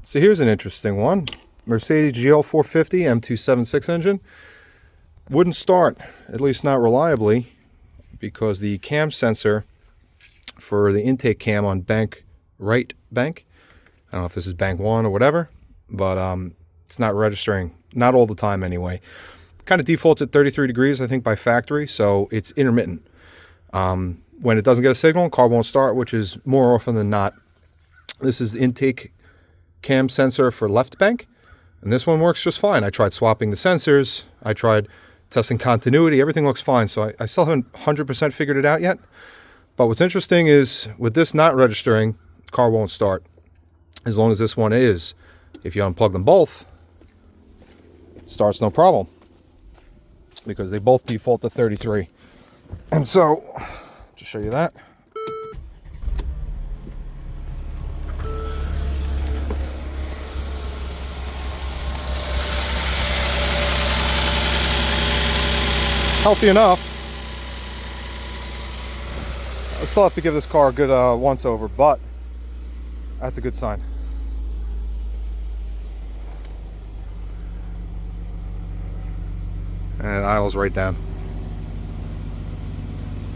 So here's an interesting one. Mercedes GL 450 M276 engine. Wouldn't start, at least not reliably, because the cam sensor for the intake cam on right bank, I don't know if this is bank 1 or whatever, but it's not registering, not all the time anyway. Kind of defaults at 33 degrees, I think, by factory, so it's intermittent. When it doesn't get a signal, car won't start, which is more often than not. This is the intake cam sensor for left bank, and this one works just fine. I tried swapping the sensors, I tried testing continuity, everything looks fine, so I still haven't 100% figured it out yet. But what's interesting is, with this not registering, the car won't start, as long as this one is. If you unplug them both, it starts no problem, because they both default to 33. And so, just show you that. Healthy enough. I still have to give this car a good once over, but that's a good sign. And it idles right down.